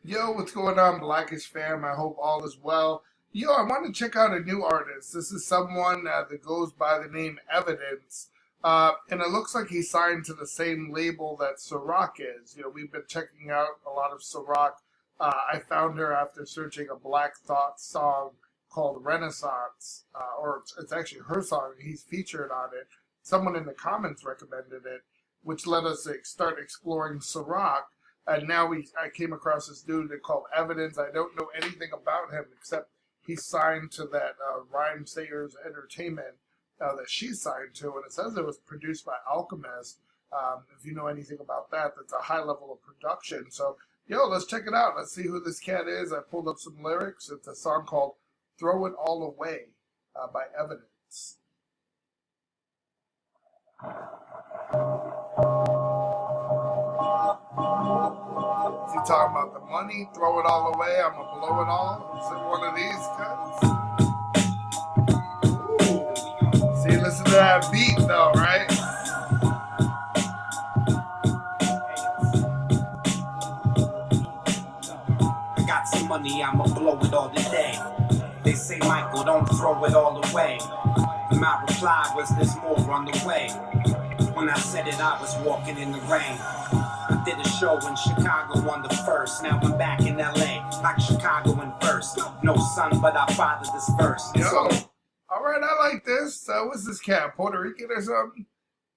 Yo, what's going on, Blackish fam? I hope all is well. Yo, I want to check out a new artist. This is someone that goes by the name Evidence. And it looks like he signed to the same label that Ciroc is. We've been checking out a lot of Ciroc. I found her after searching a Black Thought song called Renaissance, or it's actually her song. He's featured on it. Someone in the comments recommended it, which led us to start exploring Ciroc. And now I came across this dude called Evidence. I don't know anything about him except he's signed to that Rhyme Sayers Entertainment that she's signed to, and it says it was produced by Alchemist. If you know anything about that, that's a high level of production. So, yo, let's check it out. Let's see who this cat is. I pulled up some lyrics. It's a song called "Throw It All Away" by Evidence. Is he talking about the money? Throw it all away. I'ma blow it all. Is it one of these cuts? Ooh. See, listen to that beat though, right? I got some money, I'ma blow it all today. They say, Michael, don't throw it all away. And my reply was, there's more on the way. When I said it, I was walking in the rain. I did a show in Chicago on the first. Now I'm back in LA, like Chicago in first. No son, but I fathered this verse. Yo, all right, I like this. What's this cat, Puerto Rican or something?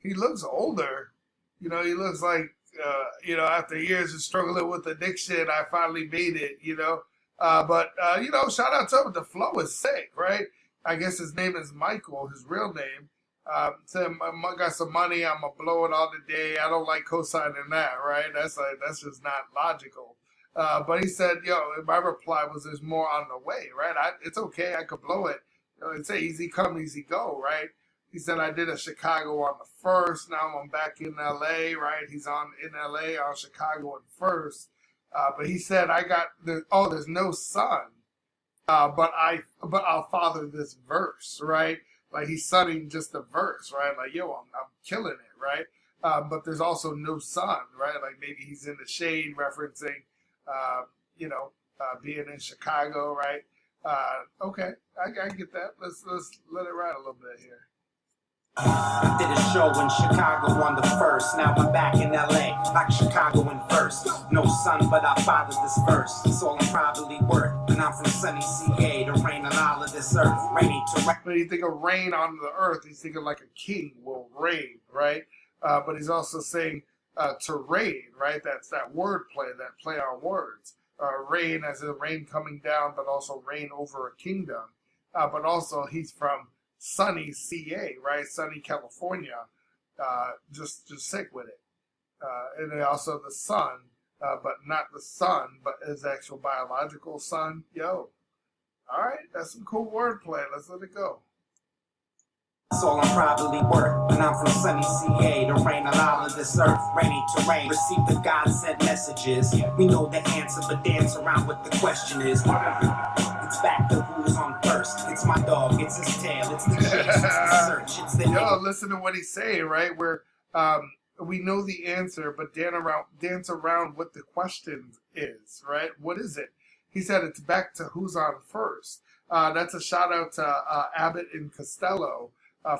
He looks older. He looks like, after years of struggling with addiction, I finally made it, But shout out to him. The flow is sick, right? I guess his name is Michael, his real name. Said, I got some money, I'm going to blow it all today. I don't like co-signing that, right? That's just not logical. But he said, my reply was, there's more on the way, right? It's okay, I could blow it. It's easy come, easy go, right? He said, I did a Chicago on the first. Now I'm back in LA, right? He's in LA on Chicago on first. But he said, there's no son. But I'll father this verse, right? Like he's sunning just the verse, right? Like, I'm killing it, right? But there's also no sun, right? Like maybe he's in the shade referencing, being in Chicago, right? Okay, I get that. Let's let it ride a little bit here. I did a show in Chicago on the first. Now I'm back in LA, like Chicago in first. No son, but I fathered this verse. It's all I'm probably worth. And I'm from sunny CA to rain on all of this earth. Rainy to rain. When you think of rain on the earth, he's thinking like a king will reign, right? But he's also saying to reign, right? That's that word play, that play on words. Rain as in rain coming down, but also reign over a kingdom. But also he's from sunny CA, right? Sunny California. Just sick with it. And then also the sun, but not the sun, but his actual biological son. Yo. All right, that's some cool wordplay. Let's let it go. That's all I'm probably worth. And I'm from sunny CA to rain on all of this earth. Rainy terrain, receive the God-sent messages. We know the answer, but dance around what the question is. It's back to who's on first. It's my dog, it's his tail, it's the chase, it's the search, it's the... Yo, listen to what he's saying, right? Where we know the answer, but dance around what the question is, right? What is it? He said it's back to who's on first. That's a shout out to Abbott and Costello.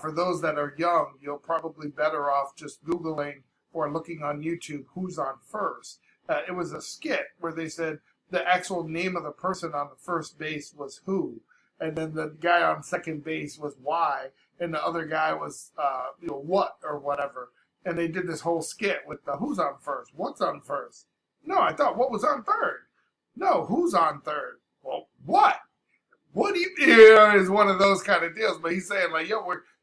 For those that are young, you're probably better off just Googling or looking on YouTube who's on first. It was a skit where they said the actual name of the person on the first base was who, and then the guy on second base was why, and the other guy was what or whatever. And they did this whole skit with the who's on first, what's on first. No, I thought what was on third. No, who's on third? Well, what? What do you is one of those kind of deals. But he's saying like,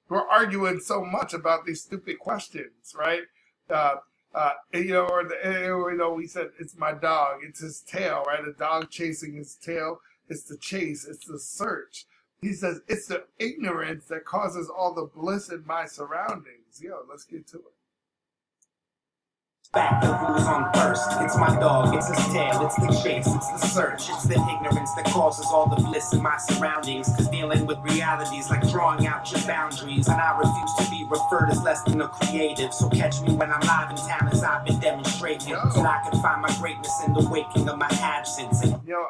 we're arguing so much about these stupid questions, right? We said it's my dog, it's his tail, right? A dog chasing his tail. It's the chase, it's the search. He says it's the ignorance that causes all the bliss in my surroundings. Let's get to it. Back to who's on first. It's my dog, it's his tail, it's the chase, it's the search, it's the ignorance that causes all the bliss in my surroundings. Cause dealing with realities like drawing out your boundaries. And I refuse to be referred as less than a creative. So catch me when I'm live in town as I've been demonstrating. So I can find my greatness in the waking of my absence.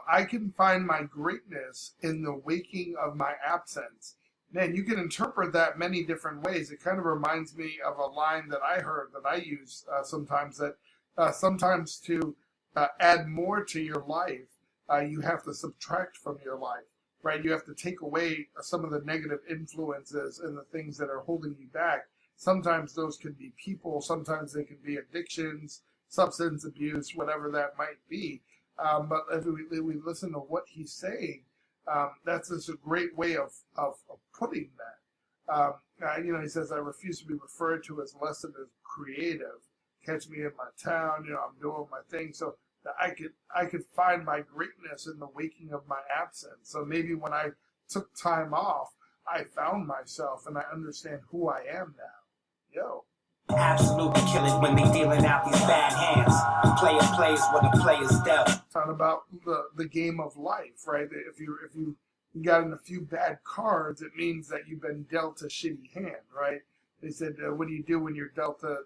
I can find my greatness in the waking of my absence. Man, you can interpret that many different ways. It kind of reminds me of a line that I heard that I use sometimes, that sometimes to add more to your life, you have to subtract from your life, right? You have to take away some of the negative influences and the things that are holding you back. Sometimes those can be people, sometimes they can be addictions, substance abuse, whatever that might be. But if we listen to what he's saying, that's just a great way of putting that. He says, I refuse to be referred to as less than as creative. Catch me in my town, I'm doing my thing. So that I could find my greatness in the waking of my absence. So maybe when I took time off, I found myself and I understand who I am now. Yo. Absolutely kill it when they dealing out these bad hands. The player plays what the player's dealt. Talking about the game of life, right? If you gotten a few bad cards, it means that you've been dealt a shitty hand, right? They said, what do you do when you're dealt a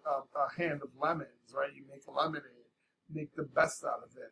hand of lemons, right? You make lemonade, make the best out of it.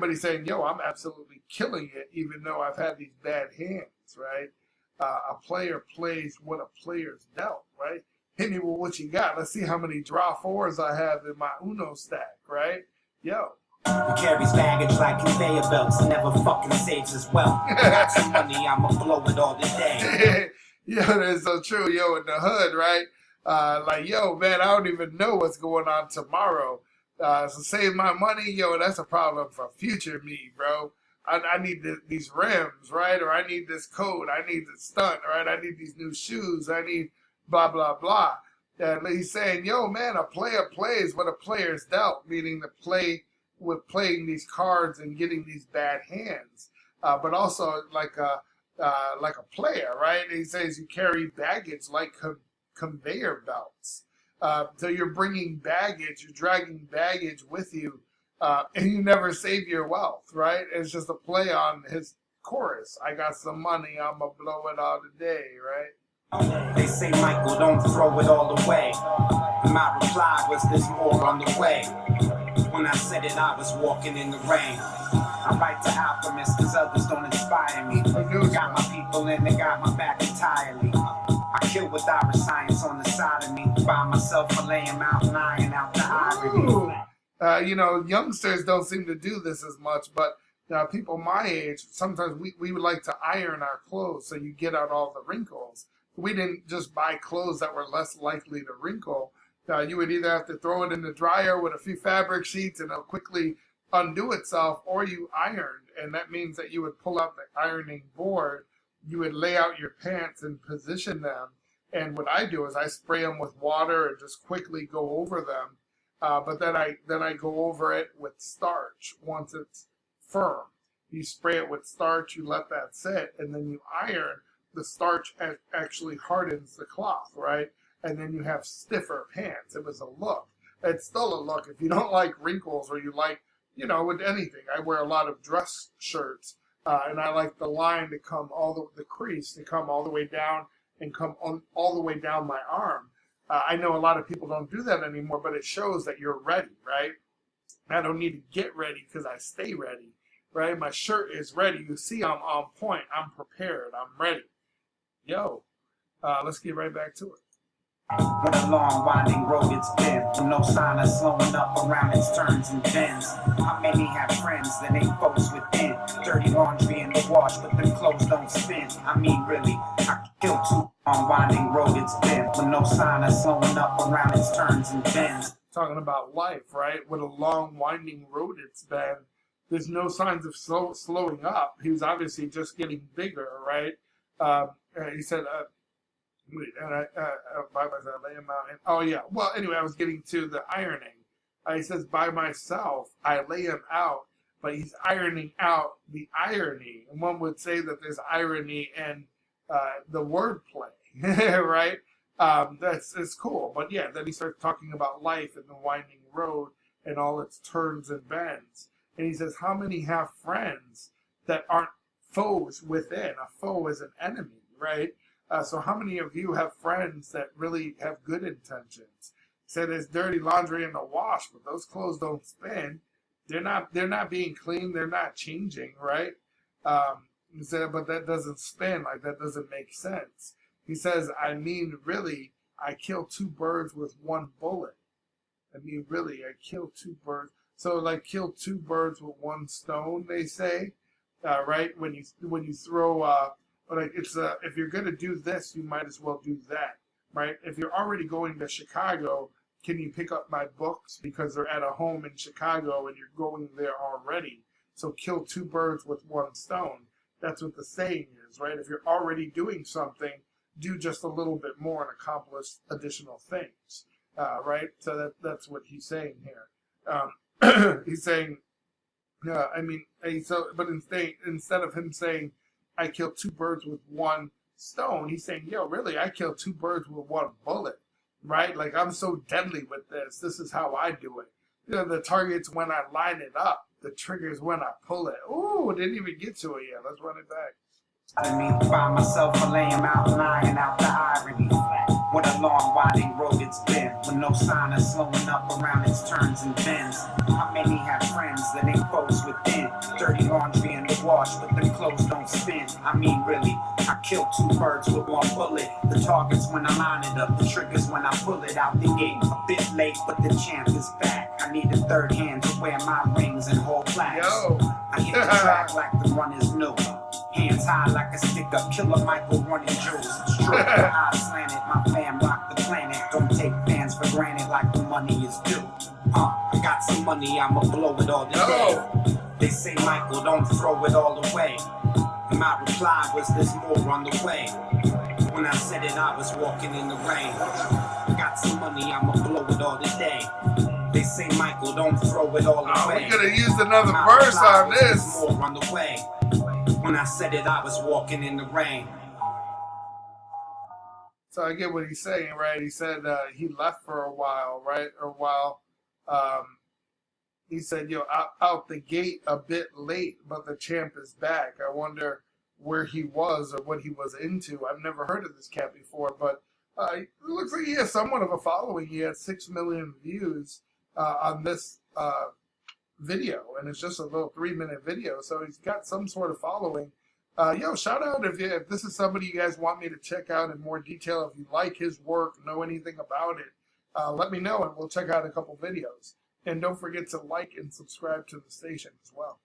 But he's saying, I'm absolutely killing it, even though I've had these bad hands, right? A player plays what a player's dealt, right? Hit me with what you got. Let's see how many draw fours I have in my Uno stack, right? Yo. He carries baggage like conveyor belts and never fucking saves his wealth. Got some money, I'ma blow it all today. That's so true. In the hood, right? Man, I don't even know what's going on tomorrow. So save my money, that's a problem for future me, bro. I need these rims, right? Or I need this coat. I need the stunt, right? I need these new shoes. I need blah, blah, blah. And he's saying, man, a player plays what a player's dealt, meaning the play with playing these cards and getting these bad hands. But also like a player, right? And he says you carry baggage like conveyor belts. So you're bringing baggage, you're dragging baggage with you, and you never save your wealth, right? It's just a play on his chorus. I got some money, I'ma blow it all today, right? They say, Michael, don't throw it all away. And my reply was, there's more on the way. When I said it, I was walking in the rain. I write to alchemists because others don't inspire me. I got my people and they got my back entirely. I kill with our science on the side of me. By myself, I lay him out and iron out the irony. Youngsters don't seem to do this as much, but people my age, sometimes we would like to iron our clothes so you get out all the wrinkles. We didn't just buy clothes that were less likely to wrinkle. You would either have to throw it in the dryer with a few fabric sheets and it'll quickly undo itself, or you ironed, and that means that you would pull out the ironing board, you would lay out your pants and position them, and what I do is I spray them with water and just quickly go over them, but then I go over it with starch once it's firm. You spray it with starch, you let that sit, and then you iron. The starch actually hardens the cloth, right? And then you have stiffer pants. It was a look. It's still a look. If you don't like wrinkles, or you like, with anything, I wear a lot of dress shirts, and I like the line to come the crease to come all the way down and come all the way down my arm. I know a lot of people don't do that anymore, but it shows that you're ready, right? I don't need to get ready because I stay ready, right? My shirt is ready. You see, I'm on point. I'm prepared. I'm ready. Let's get right back to it. What a long winding road it's been, with no sign of slowing up around its turns and bends. How many have friends that ain't folks within? Dirty laundry in the wash, but them clothes don't spin. I mean, really, I killed too long winding road it's been, with no sign of slowing up around its turns and bends. Talking about life, right? What a long winding road it's been. There's no signs of slowing up. He was obviously just getting bigger, right? He said, and I by myself, lay him out. And, I was getting to the ironing. He says, by myself, I lay him out, but he's ironing out the irony. And one would say that there's irony in the wordplay, right? It's cool. But yeah, then he starts talking about life and the winding road and all its turns and bends. And he says, how many have friends that aren't foes within? A foe is an enemy, right? So how many of you have friends that really have good intentions? He said there's dirty laundry in the wash, but those clothes don't spin. They're not being clean. They're not changing, right? He said, but that doesn't spin. Like, that doesn't make sense. He says, I mean, really, I kill two birds with one bullet. I mean, really, I kill two birds. So, like, kill two birds with one stone, they say, right? When you throw, like, if you're gonna do this, you might as well do that, right? If you're already going to Chicago, can you pick up my books because they're at a home in Chicago and you're going there already? So, kill two birds with one stone. That's what the saying is, right? If you're already doing something, do just a little bit more and accomplish additional things, right? So that's what he's saying here. He's saying, I mean, but instead of him saying, I killed two birds with one stone, he's saying, yo, really, I killed two birds with one bullet, right? Like, I'm so deadly with this. This is how I do it. You know, the target's when I line it up. The trigger's when I pull it. Ooh, didn't even get to it yet. Let's run it back. I mean, by myself, I lay him out, lying out the irony. What a long, winding road it's been, with no sign of slowing up around its turns and bends. How many have friends that ain't foes within? Dirty laundry in the wash, but them clothes don't spin. I mean, really, I kill two birds with one bullet. The target's when I line it up, the trigger's when I pull it out the gate. A bit late, but the champ is back. I need a third hand to wear my rings and hold plaques. Yo. I hit the track like the run is new. Hands high like a stick up, Killer Michael running jewels. Stroke the eyes slanted, my fam rock the planet. Don't take fans for granted like the money is due. I got some money, I'ma blow it all today. They say, Michael, don't throw it all away. And my reply was, there's more on the way. When I said it, I was walking in the rain. I got some money, I'ma blow it all today. They say, Michael, don't throw it all away. We could have used another verse on this. There's more on the way. When I said it, I was walking in the rain. So I get what he's saying, right? He said he left for a while, right? He said, yo, out the gate a bit late, but the champ is back. I wonder where he was or what he was into. I've never heard of this cat before, but it looks like he has somewhat of a following. He had 6 million views on this video, and it's just a little 3-minute video, so he's got some sort of following. Yo, shout out if this is somebody you guys want me to check out in more detail. If you like his work, know anything about it, let me know and we'll check out a couple videos. And don't forget to like and subscribe to the station as well.